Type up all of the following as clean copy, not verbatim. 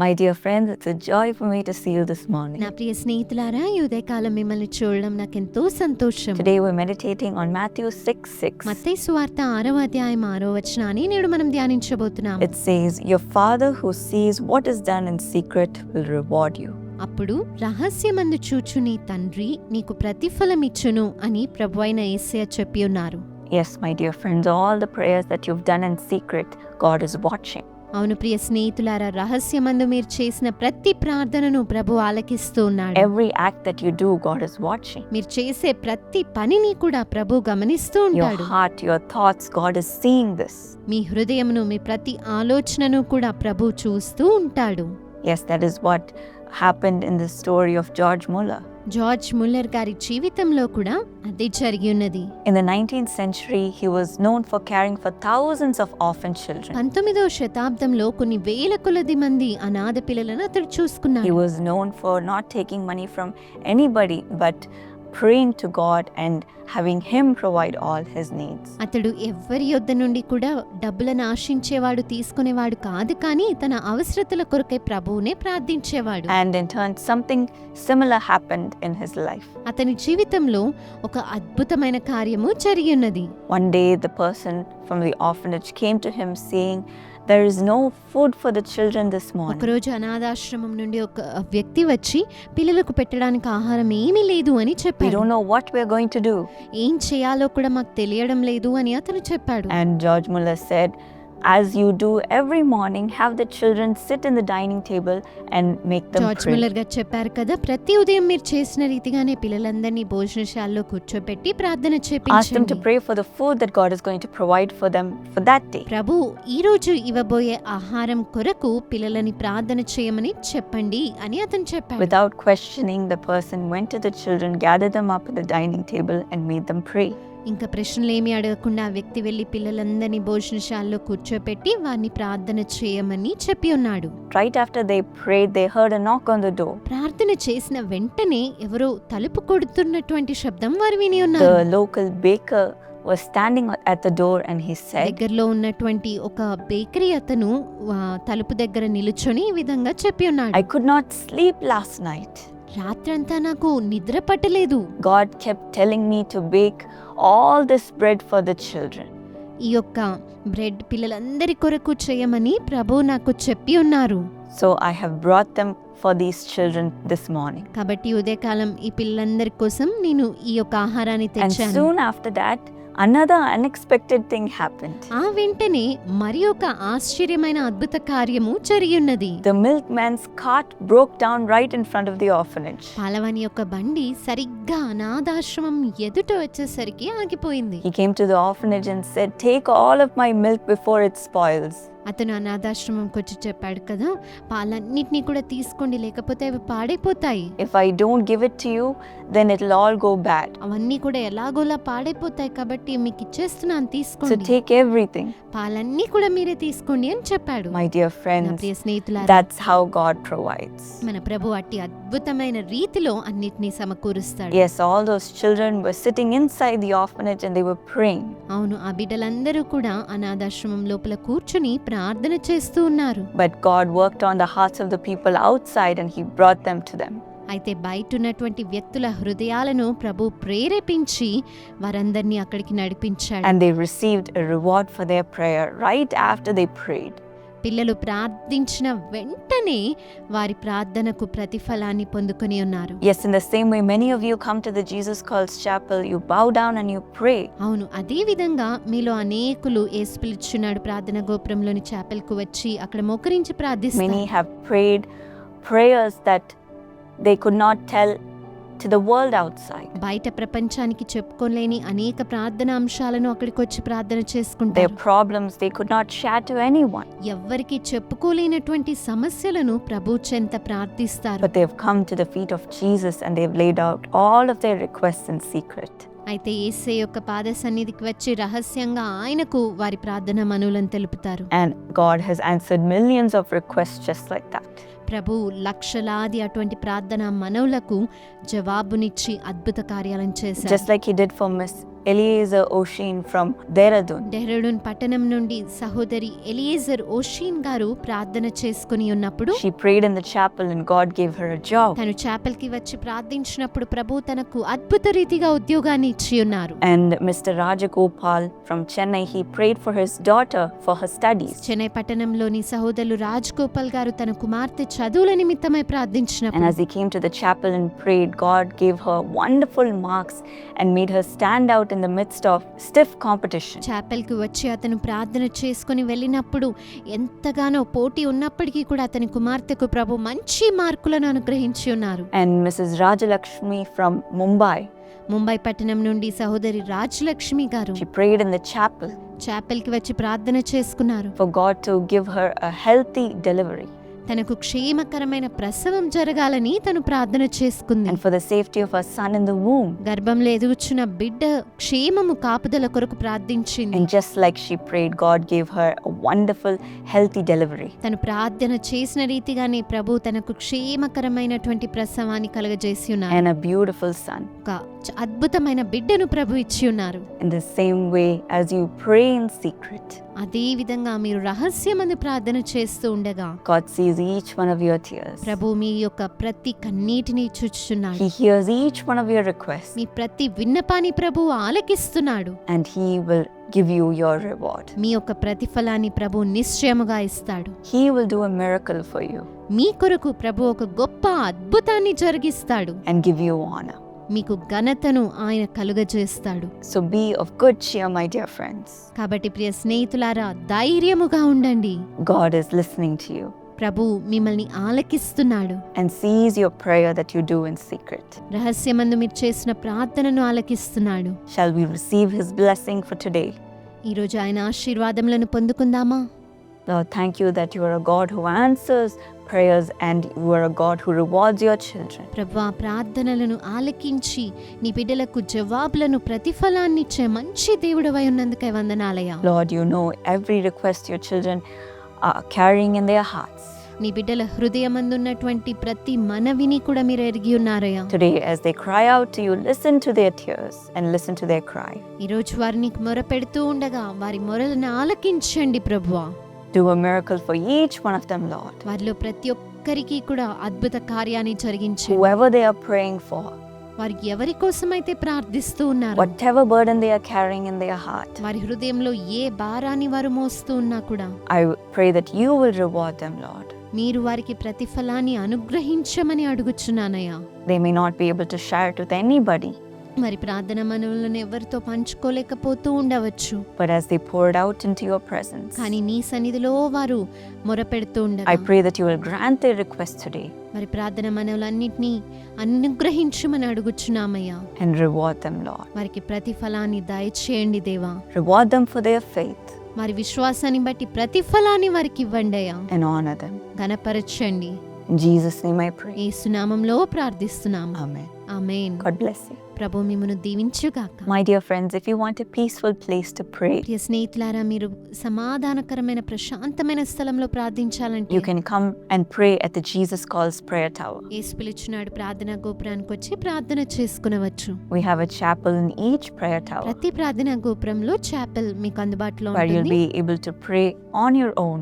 My dear friends, it's a joy for me to see you this morning. నా ప్రియ స్నేహితులారా, ఈ ఉదయకాలం మిమ్మల్ని చూడడం నాకెంతో సంతోషం. Today we're meditating on Matthew 6:6. మత్తయి సువార్త 6వ అధ్యాయం 6వ వచనాన్ని నేడు మనం ధ్యానించబోతున్నాం. It says, "Your Father who sees what is done in secret will reward you." అప్పుడు రహస్యమందు చూచు నీ తండ్రి నీకు ప్రతిఫలమిచ్చును అని ప్రభువైన యేసయ్య చెప్పి ఉన్నారు. Yes, my dear friends, all the prayers that you've done in secret, God is watching. అవును ప్రియ స్నేహితులారా, రహస్యమందు మీరు చేసిన ప్రతి ప్రార్థనను ప్రభు ఆలకిస్తూ ఉన్నాడు. Every act that you do, God is watching. మీరు చేసే ప్రతి పనిని కూడా ప్రభు గమనిస్తూ Your ఉంటాడు. heart, your thoughts, God is seeing this. మీ హృదయమును, మీ ప్రతి ఆలోచనను కూడా ప్రభు చూస్తూ ఉంటాడు. Yes, that is what happened in the story of George Muller. George Muller గారి జీవితంలో కూడా అదే జరిగి ఉన్నది. In the 19th century, he was known for caring for thousands of orphan children. 19వ శతాబ్దంలో కొన్ని వేల కొలది మంది అనాథ పిల్లలను అతడు He చూసుకున్నాడు. was known for not taking money from anybody but praying to God and having Him provide all his needs. అతడు ఎవ్వరి యొద్ద నుండి కూడా డబ్బులను ఆశించేవాడు, తీసుకునేవాడు కాదు, కానీ తన అవసరతల కొరకై ప్రభువునే ప్రార్థించేవాడు. And in turn, something similar happened in his life. అతని జీవితంలో ఒక అద్భుతమైన కార్యము జరిగి ఉన్నది. One day, the person from the orphanage came to him saying, "There is no food for the children this morning." ఒకరోజు అనాథాశ్రమం నుండి ఒక వ్యక్తి వచ్చి పిల్లలకు పెట్టడానికి ఆహారం ఏమీ లేదు అని "We చెప్పాడు. don't know what we are going to do." ఏం చేయాలో కూడా మాకు తెలియడం లేదు అని అతను చెప్పాడు. And George Muller said, "As you do every morning, have the children sit in the dining table and make them George pray." Muller గారు చెప్పారు కదా, ప్రతి ఉదయం మీరు చేసిన రీతిగానే పిల్లలందరినీ భోజనశాలలో కూర్చోబెట్టి ప్రార్థన Ask them to చేపించండి. pray for the food that God is going to provide for them for that day. ప్రభు ఈ రోజు ఇవ్వబోయే ఆహారం కొరకు పిల్లలని ప్రార్థన చేయమని చెప్పండి అని అతను చెప్పాడు. Without questioning, the person went to the children, gathered them up at the dining table and made them pray. ఇంకా ప్రశ్నలు ఏమీ అడగకుండా ఆ వ్యక్తి వెళ్లి పిల్లలందరినీ భోజనశాలలో కూర్చోపెట్టి వారిని ప్రార్థన చేయమని చెప్పి ఉన్నాడు. Right after they prayed, they heard a knock on the door. ప్రార్థన చేసిన వెంటనే ఎవరో తలుపు కొడుతున్నటువంటి శబ్దం వారు విని ఉన్నారు. The local baker was standing at the door and he said, దగ్గరలో ఉన్నటువంటి ఒక బేకరీ అతను తలుపు దగ్గర నిలుచొని ఈ విధంగా చెప్పి ఉన్నాడు. "I could not sleep last night. రాత్రంతా నాకు నిద్ర పట్టలేదు. God kept telling me to bake all this bread for the children. ఈ యొక్క బ్రెడ్ పిల్లలందరి కొరకు చేయమని ప్రభు నాకు చెప్పి ఉన్నారు. So I have brought them for these children this morning." కాబట్టి ఉదయకాలం ఈ పిల్లలందరి కోసం నేను ఈ యొక్క ఆహారాన్ని And తెచ్చాను. soon after that, another unexpected thing happened. ఆ వెంటనే మరి ఒక ఆశ్చర్యమైన అద్భుత కార్యము జరిగి ఉన్నది. The milkman's cart broke down right in front of the orphanage. పాలవాని యొక్క బండి సరిగ్గా అనాథాశ్రమం ఎదుట వచ్చేసరికి ఆగిపోయింది. He came to the orphanage and said, "Take all of my milk before it spoils." అతను అనాథాశ్రమంకి వచ్చి చెప్పాడు కదా, పాలన్నిటినీ కూడా తీసుకోండి, లేకపోతే అవి పాడైపోతాయి. "If I don't give it to you, then it'll all go bad. అవన్నీ కూడా ఎలాగోలా పాడైపోతాయి, కాబట్టి మీకు ఇచ్చేస్తున్నాను, So తీసుకోండి. take everything." పాలన్నీ కూడా మీరే తీసుకోండి అని చెప్పాడు. My dear నా friends, ప్రియ స్నేహితులారా, that's how God provides. మన ప్రభు అట్టి అద్భుతమైన రీతిలో అన్నిటినీ సమకూరుస్తాడు. Yes, all those children were sitting inside the orphanage and they were praying. అవును, ఆ బిడ్డలందరూ కూడా అనాథాశ్రమం లోపల కూర్చుని ప్రార్థన చేస్తూ ఉన్నారు. But God worked on the hearts of the people outside and He brought them to them. అయితే బయట ఉన్నటువంటి వ్యక్తుల హృదయాలను ప్రభు ప్రేరేపించి వారందరినీ అక్కడికి నడిపించాడు. And they received a reward for their prayer right after they prayed. పిల్లలు ప్రార్థించిన వెంటనే వారి ప్రార్థనకు ప్రతిఫలాన్ని పొందుకొని ఉన్నారు. Yes, in the same way, many of you come to the Jesus Calls Chapel, you bow down and you pray. అవును, అదే విధంగా మీలో అనేకులు యేసు పిలుచున్నాడు ప్రార్థన గోపురంలోని చాపెల్కు వచ్చి అక్కడ మోకరించి ప్రార్థిస్తారు. Many have prayed prayers that they could not tell to the world outside. బయట ప్రపంచానికి చెప్పుకోలేని అనేక ప్రార్థన అంశాలను అక్కడికి వచ్చి ప్రార్థన Their చేసుకుంటారు. problems they could not share to anyone. ఎవ్వరికి చెప్పుకోలేనటువంటి సమస్యలను ప్రభు చెంత ప్రార్థిస్తారు. But they've come to the feet of Jesus and they've laid out all of their requests in secret. అయితే యేసయ్య యొక్క పాద సన్నిధికి వచ్చి రహస్యంగా ఆయనకు వారి ప్రార్థన మనవులను తెలుపుతారు. And God has answered millions of requests just like that. ప్రభు లక్షలాది అటువంటి ప్రార్థన మనవులకు జవాబునిచ్చి అద్భుత కార్యాలను చేశారు. Just like He did for Miss Eliezer Oshin from Dehradun. Dehradun పట్టణం నుండి సహోదరి ఎలియేజర్ ఓషీన్ గారు ప్రార్థన చేసుకుని ఉన్నప్పుడు She prayed in the chapel and God gave her a job. తను చాపెల్ కి వచ్చి ప్రార్థించినప్పుడు ప్రభు తనకు అద్భుత రీతిగా ఉద్యోగాన్ని ఇచ్చి ఉన్నారు. And Mr. Rajagopal from Chennai, he prayed for his daughter for her studies. Chennai పట్టణంలోని సహోదరులు రాజ్ గోపాల్ గారు తన కుమార్తె చదువుల నిమిత్తమై And ప్రార్థించినప్పుడు as he came to the chapel and prayed, God gave her wonderful marks and made her stand out in the midst of stiff competition. Chappell కి వచ్చి అతను ప్రార్థన చేసుకుని వెళ్ళినప్పుడు ఎంతగానో పోటీ ఉన్నప్పటికీ కూడా అతని కుమార్తెకు ప్రభు మంచి మార్కులను అనుగ్రహించి ఉన్నారు. And Mrs. Rajalakshmi from Mumbai, Mumbai పట్టణం నుండి సహోదరి రాజలక్ష్మి గారు she prayed in the chapel Chappell కి వచ్చి ప్రార్థన చేసుకున్నారు. for God to give her a healthy delivery తనకు క్షేమకరమైన ప్రసవం జరగాలని తను ప్రార్థన చేసుకుంది. and for the safety of her son in the womb. గర్భంలో ఎదుగుచున్న బిడ్డ క్షేమము కాపుదల కొరకు ప్రార్థించింది. And just like she prayed, God gave her a wonderful, healthy delivery. తను ప్రార్థన చేసిన రీతిగానే ప్రభు తనకు క్షేమకరమైనటువంటి ప్రసవాన్ని కలుగజేసి ఉన్నారు. And a beautiful son. ఒక అద్భుతమైన బిడ్డను ప్రభు ఇచ్చి ఉన్నారు. In the same way as you pray in secret, అదే విధంగా మీరు రహస్యమందు ప్రార్థన చేస్తూ ఉండగా God sees each one of your tears. ప్రభు మీ యొక్క ప్రతి కన్నీటిని చూచుచున్నాడు. He hears each one of your requests మీ ప్రతి విన్నపాన్ని ప్రభు ఆలకిస్తున్నాడు. and He will give you your reward. మీ యొక్క ప్రతిఫలాన్ని ప్రభు నిశ్చయముగా ఇస్తాడు. He will do a miracle for you మీ కొరకు ప్రభు ఒక గొప్ప అద్భుతాన్ని జరిగిస్తాడు. and give you honor. మీకు ఘనతను ఆయన కలుగజేస్తాడు. So be of good cheer, my dear friends. కాబట్టి ప్రియ స్నేహితులారా, ధైర్యముగా ఉండండి. God is listening to you ప్రభు మిమ్మల్ని ఆలకిస్తున్నాడు. and sees your prayer that you do in secret. రహస్యమందు మీరు చేసిన ప్రార్థనను ఆలకిస్తున్నాడు. Shall we receive His blessing for today? ఈరోజు ఆయన ఆశీర్వాదములను పొందుకుందామా? Lord, thank you that you are a God who answers prayers and you are a God who rewards your children. ప్రభువా, ప్రార్థనలను ఆలకించి నీ బిడ్డలకు జవాబులను ప్రతిఫలాన్ని ఇచ్చే మంచి దేవుడవై ఉన్నందుకై వందనాలయ్యా. Lord, you know every request your children are carrying in their hearts. నీ బిడ్డల హృదయమందున్నటువంటి ప్రతి మనవిని కూడా మీరు ఎరిగి ఉన్నారయ్యా. Today, as they cry out to you, listen to their tears and listen to their cry. ఈరోజు వారు నీకు మొరపెడుతూ ఉండగా వారి మొరలను ఆలకించండి ప్రభువా. Do a miracle for each one of them, Lord. వారిలో ప్రతి ఒక్కరికి కూడా అద్భుత కార్యాన్ని జరిగించండి. Whoever they are praying for, వారు ఎవరి కోసమైతే ప్రార్థిస్తూ ఉన్నారు, whatever burden they are carrying in their heart, వారి హృదయంలో ఏ భారాన్ని వారు మోస్తూ ఉన్నా కూడా I pray that you will reward them, Lord. మీరు వారికి ప్రతిఫలాన్ని అనుగ్రహించమని అడుగుచున్నానయ్యా. They may not be able to share it with anybody, మరి ప్రార్థన మనవులను ఎవరితో పంచుకోలేకపోతూ ఉండవచ్చు. but as they pour it out into your presence, కానీ నీ సన్నిధిలో వారు మొరపెడుతూ ఉండగా I pray that you will grant their request today మరి ప్రార్థన మనవులన్నిటినీ అనుగ్రహించమని అడుగుచున్నామయ్యా. and reward them, Lord. వారికి ప్రతిఫలాన్ని దయచేయండి దేవా. Reward them for their faith వారి విశ్వాసాన్ని బట్టి ప్రతిఫలాన్ని వారికి ఇవ్వండి అయ్యా. and honor them. ఘనపరచండి. In Jesus' name I pray. యేసు నామములో ప్రార్థిస్తున్నాము. Amen. Amen. God bless you. ప్రభు మిమ్మును దీవించుగాక. My dear friends, if you want a peaceful place to pray, ప్రియ స్నేహితులారా, మీరు సమాధానకరమైన ప్రశాంతమైన స్థలంలో ప్రార్థించాలంటే you can come and pray at the Jesus Calls Prayer Tower. యేసు పిలుచున్నాడు ప్రార్థనా గోపురానికి వచ్చి ప్రార్థన చేసుకునవచ్చు. We have a chapel in each prayer tower ప్రతి ప్రార్థనా గోపురంలో చాపెల్ మీకు అందుబాటులో where you'll ఉంటుంది. be able to pray on your own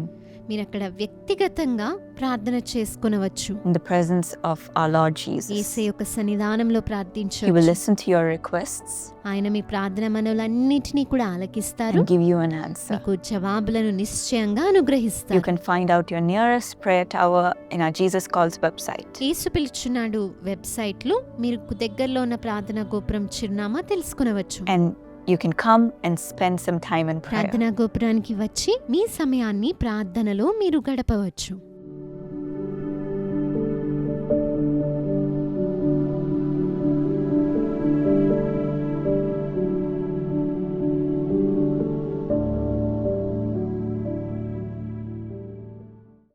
మీరు అక్కడ వ్యక్తిగతంగా ప్రార్థన చేసుకునవచ్చు. in the presence of our Lord Jesus. యేసు యొక్క సన్నిధానంలో He will ప్రార్థించవచ్చు. listen to your requests ఆయన మీ ప్రార్థన మనవులన్నిటినీ కూడా ఆలకిస్తారు. and give you an answer. మీకు జవాబులను నిశ్చయంగా అనుగ్రహిస్తారు. You can find out your nearest prayer tower in our Jesus Calls website. యేసు పిలుచున్నాడు వెబ్సైట్ లో మీరు దగ్గరలో ఉన్న ప్రార్థనా గోపురం చిరునామా తెలుసుకునవచ్చు. And you can come and spend some time in prayer. ప్రార్థనా గోపురానికి వచ్చి మీ సమయాన్ని ప్రార్థనలో మీరు గడపవచ్చు.